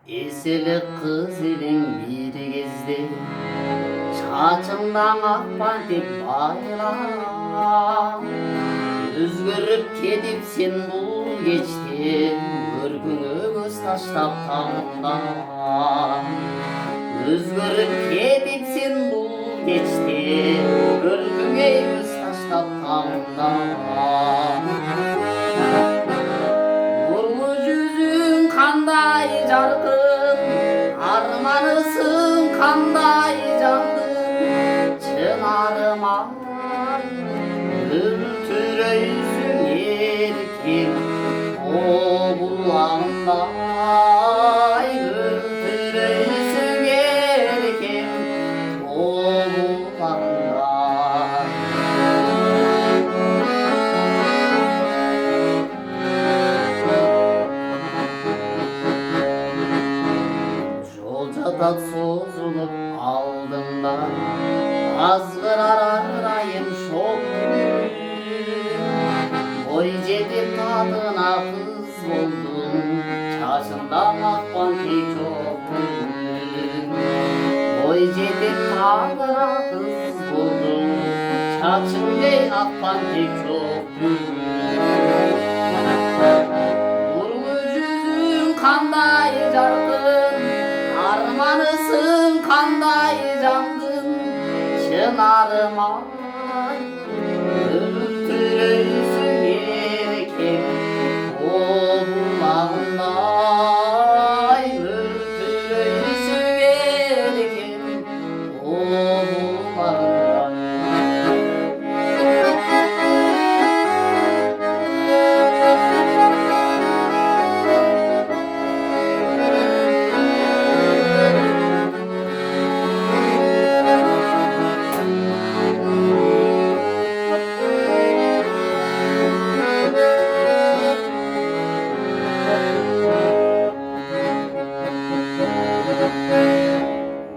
Eselik kız elin bir gezdi, çaçından akpan tek bayla. Özgürüp kedip sen bul geçtin, görküngö göz taştap tamda. Özgürüp kedip sen bul geçtin, görküngö göz taştap tamda. Nurlu yüzün kanday jarkın, armanısın kanday jandın. Çınarıma ültüröysün erkim, o bulanday. Ültüröysün erkim, o bulanday. Jolcada sozulup aldımdan, azgırar arayım şok gün. Boy jedip tadına kız oldum, çaşından akpan tek çok gün. Boy jedip tadına kız oldum, çaşından akpan tek çok gün. Nurlu yüzün kanday jarkın, armanısın kanday jandın. Çınarıma ültüröysün erkim, o bulanday. Ültüröysün erkim, o bulanday.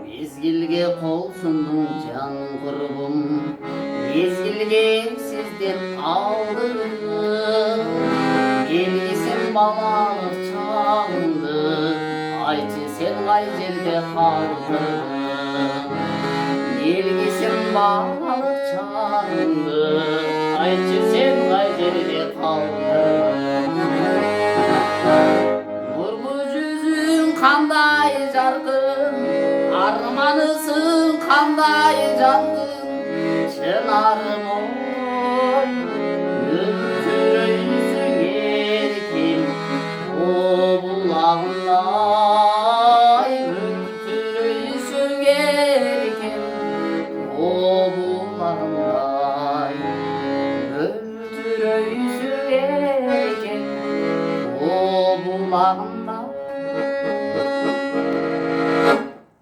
Mezgilge kol sundum can kurbum, mezgilge sizdin aldırdım. Elgisin balalık çağındı, ayçı sen gay jerde kaldın. Elgisin balalık çağındı, ayçı sen gay jerde kaldın. Nurlu yüzün kanday jarkın, armanısın kanday jandın. Çınarım oy, ültüröysün erkim, o bulanday.